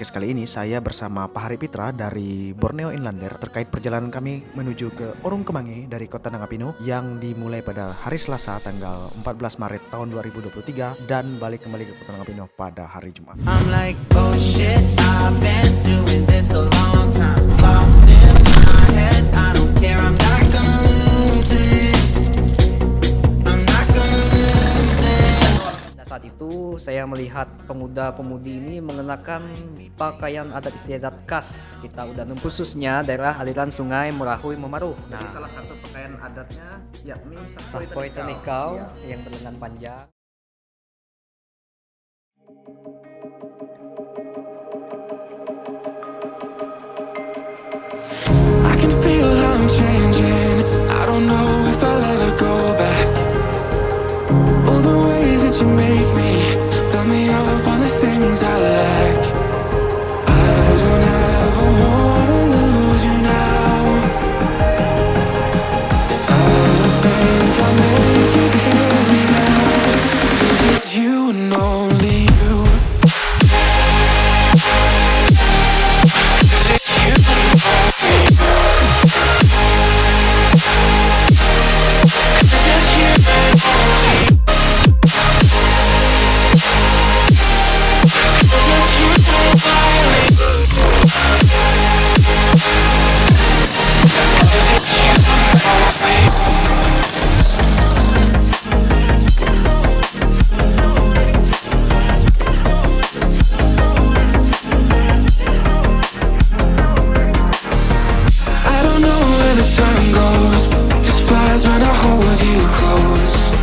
podcast kali ini saya bersama Pak Hari Pitra dari Borneo Inlander terkait perjalanan kami menuju ke Orung Kemange dari Kota Nangapino yang dimulai pada hari Selasa tanggal 14 Maret tahun 2023 dan balik kembali ke Kota Nangapino pada hari Jumat. I'm like, oh shit, I've been doing this a long time. Lost in my head, I don't care, I'm not gonna lose it. I'm not gonna lose it. Pada saat itu saya melihat pemuda-pemudi ini mengenakan pakaian adat istiadat khas kita Udanum, khususnya daerah aliran sungai Merahui Memaruh. Jadi salah satu pakaian adatnya yakni Sahpoi Tenikau yang berlengan panjang. I can feel I'm changing. I don't know if I'll ever go back. All the ways that you make me, build me up on the things I lack. I don't ever wanna lose you now. 'Cause I don't think I'll make it here without. 'Cause it's you and only you. 'Cause it's you and only you. 'Cause it's you and only you. 'Cause it's you and only you. 'Cause it's you and only you. I don't know where the time goes, just flies when I hold you close.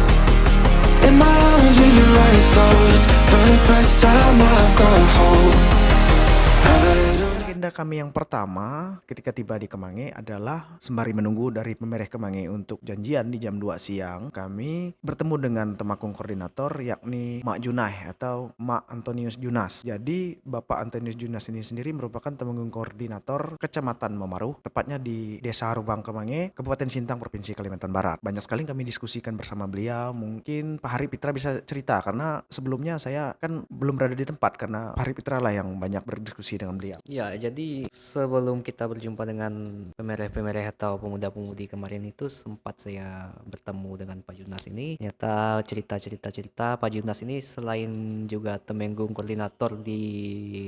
In my arms with your eyes closed, for the first time I've got hope. I don't Agenda kami yang pertama ketika tiba di Kemange adalah sembari menunggu dari pemereh Kemange untuk janjian di jam 2 siang, kami bertemu dengan temakung koordinator yakni Mak Junai atau Mak Antonius Junas. Jadi Bapak Antonius Junas ini sendiri merupakan temakung koordinator Kecamatan Memaruh, tepatnya di Desa Harubang Kemange, Kabupaten Sintang, Provinsi Kalimantan Barat. Banyak sekali kami diskusikan bersama beliau. Mungkin Pak Hari Pitra bisa cerita karena sebelumnya saya kan belum berada di tempat karena Pak Hari Pitra lah yang banyak berdiskusi dengan beliau. Ya, jadi sebelum kita berjumpa dengan pemereh-pemereh atau pemuda-pemudi kemarin itu sempat saya bertemu dengan Pak Junas ini. Ternyata cerita Pak Junas ini selain juga temenggung koordinator di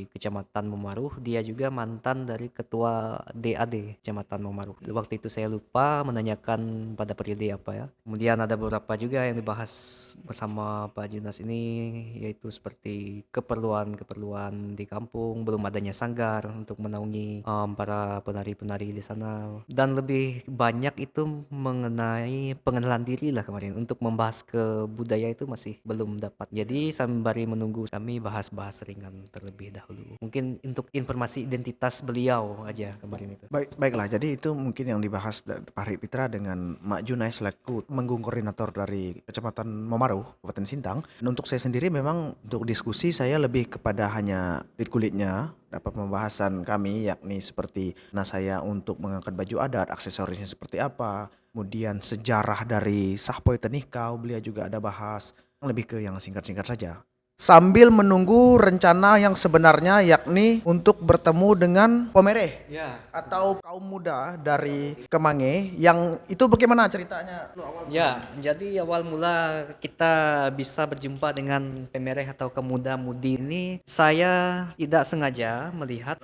Kecamatan Memaruh, dia juga mantan dari Ketua DAD Kecamatan Memaruh. Waktu itu saya lupa menanyakan pada periode apa ya. Kemudian ada beberapa juga yang dibahas bersama Pak Junas ini, yaitu seperti keperluan di kampung, belum adanya sanggar untuk menaungi para penari-penari di sana, dan lebih banyak itu mengenai pengenalan diri lah kemarin. Untuk membahas ke budaya itu masih belum dapat. Jadi sembari menunggu kami bahas-bahas ringan terlebih dahulu. Mungkin untuk informasi identitas beliau aja kemarin itu. Baiklah, jadi itu mungkin yang dibahas Pak Hari Pitra dengan Mak Junai selaku temenggung koordinator dari Kecamatan Memaruh, Kabupaten Sintang. Dan untuk saya sendiri memang untuk diskusi saya lebih kepada hanya di kulitnya, dapat pembahasan kami yakni seperti saya untuk mengangkat baju adat, aksesorisnya seperti apa, kemudian sejarah dari Sahpoi Tenikau beliau juga ada bahas, lebih ke yang singkat-singkat saja. Sambil menunggu rencana yang sebenarnya yakni untuk bertemu dengan pemereh Ya, atau kaum muda dari Kemange yang itu bagaimana ceritanya? Ya, jadi awal mula kita bisa berjumpa dengan pemereh atau pemuda-mudi ini, saya tidak sengaja melihat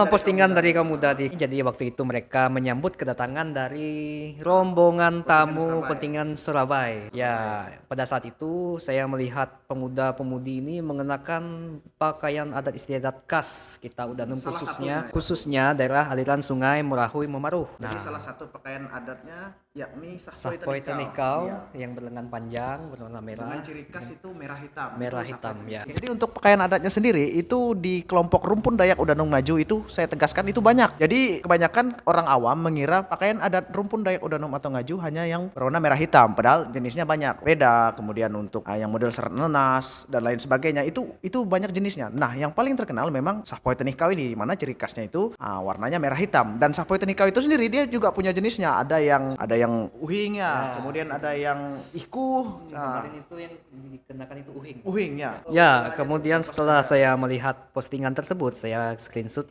postingan dari kaum muda. Jadi waktu itu mereka menyambut kedatangan dari rombongan tamu kontingen Surabaya. Ya, pada saat itu saya melihat pemuda-pemudi ini mengenakan pakaian adat istiadat khas kita Udanum, khususnya daerah aliran sungai Merahui Memaruh. Jadi salah satu pakaian adatnya yakni Sahpoi Tenikau yang berlengan panjang berwarna merah. Dengan ciri khas itu merah hitam. Merah hitam, ya. Jadi untuk pakaian adatnya sendiri itu di kelompok rumpun Dayak Udanung Maju itu saya tegaskan itu banyak. Jadi kebanyakan orang awam mengira pakaian adat rumpun Dayak Udanung atau Ngaju hanya yang berwarna merah hitam, padahal jenisnya banyak. Beda. Kemudian untuk yang model serat nenas dan lain sebagainya sebagainya itu banyak jenisnya. Nah, yang paling terkenal memang Sahpoi Tenikau ini, mana ciri khasnya itu warnanya merah hitam. Dan Sahpoi Tenikau itu sendiri dia juga punya jenisnya. Ada yang uhing ya, kemudian ada yang iku. Kemarin itu yang dikenakan itu uhing. Uhing ya. Ya, kemudian setelah saya melihat postingan tersebut, saya screenshot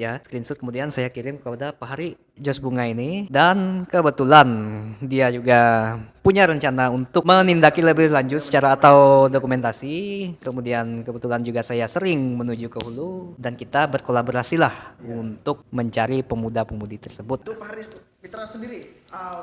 kemudian saya kirim kepada Pak Hari Jos Bunga ini, dan kebetulan dia juga punya rencana untuk menindaki lebih lanjut secara atau dokumentasi. Kemudian kebetulan juga saya sering menuju ke hulu dan kita berkolaborasi lah untuk mencari pemuda-pemudi tersebut. Itu Pak Haris Fitra sendiri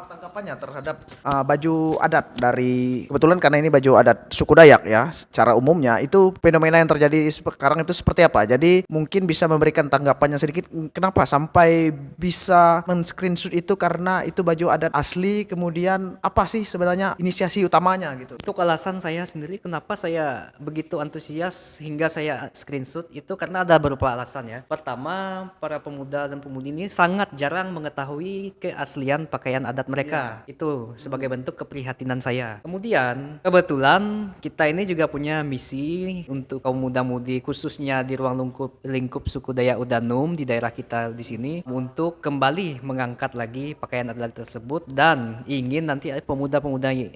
tanggapannya terhadap baju adat dari, kebetulan karena ini baju adat suku Dayak ya, secara umumnya itu fenomena yang terjadi sekarang itu seperti apa? Jadi mungkin bisa memberikan tanggapannya sedikit, kenapa sampai bisa men-screenshot itu, karena itu baju adat asli, kemudian apa sih sebenarnya inisiasi utamanya gitu? Untuk alasan saya sendiri kenapa saya begitu antusias hingga saya screenshot itu karena ada beberapa alasan ya. Pertama, para pemuda dan pemudi ini sangat jarang mengetahui keaslian pakaian adat mereka. Itu sebagai bentuk keprihatinan saya. Kemudian, kebetulan kita ini juga punya misi untuk kaum muda-mudi khususnya di ruang lingkup suku Dayak Udanum di daerah kita di sini untuk kembali mengangkat lagi pakaian adat tersebut dan ingin nanti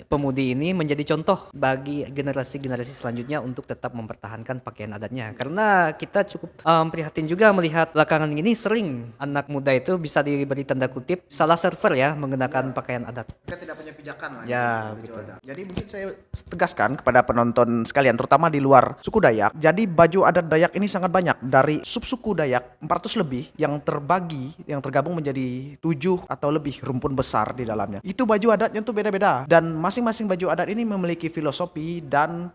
pemudi ini menjadi contoh bagi generasi-generasi selanjutnya untuk tetap mempertahankan pakaian adatnya. Karena kita cukup prihatin juga melihat belakangan ini sering anak muda itu bisa diberi tanda kutip salah server ya menggunakan pakaian adat. Kita tidak punya pijakan lah. Ya, gitu, betul. baju adat. Jadi mungkin saya tegaskan kepada penonton sekalian, terutama di luar suku Dayak. Jadi baju adat Dayak ini sangat banyak, dari subsuku Dayak 400 lebih yang tergabung menjadi 7 atau lebih rumpun besar di dalamnya. Itu baju adatnya tuh beda-beda, dan masing-masing baju adat ini memiliki filosofi dan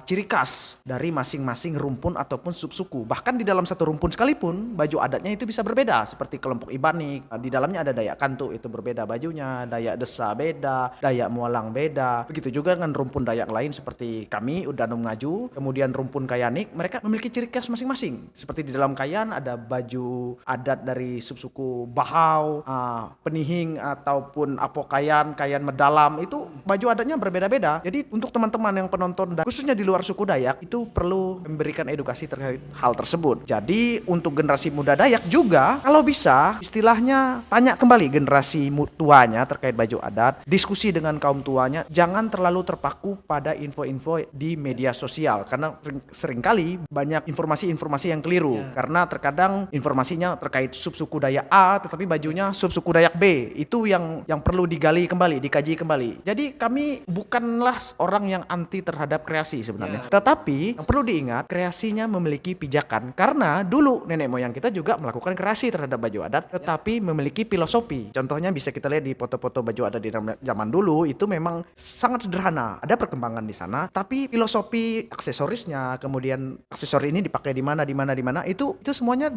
ciri khas dari masing-masing rumpun ataupun subsuku. Bahkan di dalam satu rumpun sekalipun baju adatnya itu bisa berbeda, seperti kelompok Ibanik, di dalamnya ada Dayak Kantuk, itu berbeda bajunya, Dayak Desa beda, Dayak Mualang beda. Begitu juga dengan rumpun Dayak lain seperti kami Udanum Ngaju, kemudian rumpun Kayanik, mereka memiliki ciri khas masing-masing. Seperti di dalam Kayan ada baju adat dari subsuku Bahau, Penihing ataupun Apokayan, Kayan Medalam, itu baju adatnya berbeda-beda. Jadi untuk teman-teman yang penonton khususnya di luar suku Dayak itu perlu memberikan edukasi terkait hal tersebut. Jadi untuk generasi muda Dayak juga kalau bisa istilahnya tanya kembali generasi tuanya terkait baju adat, diskusi dengan kaum tuanya, jangan terlalu terpaku pada info-info di media sosial karena seringkali banyak informasi-informasi yang keliru. Karena terkadang informasinya terkait subsuku Dayak A tetapi bajunya subsuku Dayak B. Itu yang perlu digali kembali, dikaji kembali. Jadi kami bukanlah orang yang anti terhadap kreasi sebenarnya. Tetapi yang perlu diingat, kreasinya memiliki pijakan. Karena dulu nenek moyang kita juga melakukan kreasi terhadap baju adat tetapi memiliki filosofi. Contohnya bisa kita lihat di foto-foto baju adat di zaman dulu, itu memang sangat sederhana. Ada perkembangan di sana, tapi filosofi aksesorisnya, kemudian aksesori ini dipakai di mana, itu semuanya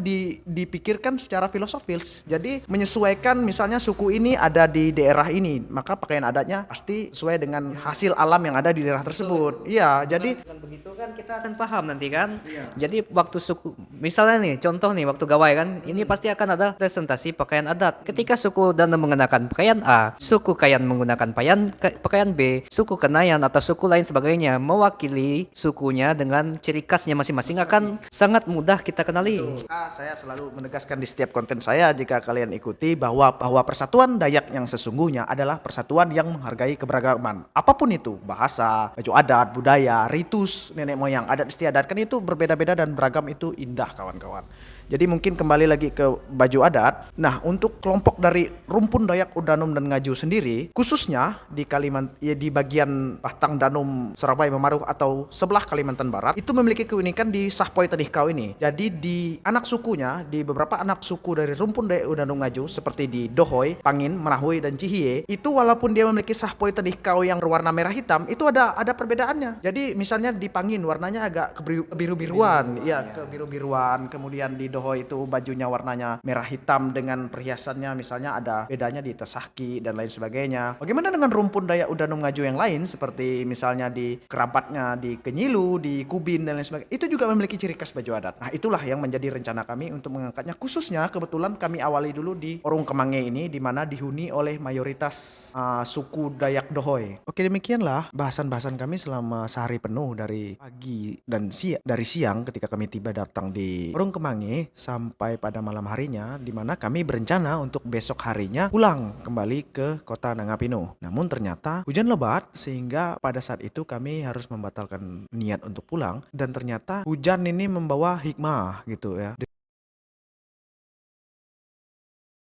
dipikirkan secara filosofis. Jadi menyesuaikan, misalnya suku ini ada di daerah ini, maka pakaian adatnya pasti sesuai dengan hasil alam yang ada di daerah tersebut. Iya, jadi dengan begitu kan kita akan paham nanti kan. Jadi waktu suku, misalnya nih contoh nih waktu gawai kan, ini pasti akan ada presentasi pakaian adat. Ketika suku Danau mengenakan pakaian A, suku Kayan menggunakan pakaian B, suku Kenayan atau suku lain sebagainya mewakili sukunya dengan ciri khasnya masing-masing akan sangat mudah kita kenali. saya selalu menegaskan di setiap konten saya, jika kalian ikuti, bahwa persatuan Dayak yang sesungguhnya adalah persatuan yang menghargai keberagaman. Apapun itu, bahasa, baju adat, budaya, ritus nenek moyang, adat istiadat, kan itu berbeda-beda dan beragam, itu indah kawan-kawan. Jadi mungkin kembali lagi ke baju adat. Nah, untuk kelompok dari rumpun Dayak Udanum dan Ngaju sendiri, khususnya di di bagian Batang Danum Surabaya Memaruh atau sebelah Kalimantan Barat, itu memiliki keunikan di Sahpoi Tenikau ini. Jadi di anak sukunya, di beberapa anak suku dari rumpun Dayak Udanum Ngaju seperti di Dohoy, Pangin, Merahui dan Cihie, itu walaupun dia memiliki Sahpoi Tenikau yang berwarna merah hitam, itu ada perbedaannya. Jadi misalnya di Pangin warnanya agak kebiru-biruan, Siswan, kemudian di Dohoi itu bajunya warnanya merah hitam dengan perhiasannya misalnya ada bedanya di Tasahki dan lain sebagainya. Bagaimana dengan rumpun Dayak Udanum Ngaju yang lain seperti misalnya di kerabatnya di Kenyilu, di Kubin dan lain sebagainya. Itu juga memiliki ciri khas baju adat. Nah, itulah yang menjadi rencana kami untuk mengangkatnya, khususnya kebetulan kami awali dulu di Orung Kemange ini di mana dihuni oleh mayoritas suku Dayak Dohoi. Oke, demikianlah bahasan-bahasan kami selama sehari penuh dari pagi dan dari siang ketika kami tiba datang di Orung Kemange sampai pada malam harinya di mana kami berencana untuk besok harinya pulang kembali ke kota Nangapino. Namun ternyata hujan lebat sehingga pada saat itu kami harus membatalkan niat untuk pulang dan ternyata hujan ini membawa hikmah gitu ya.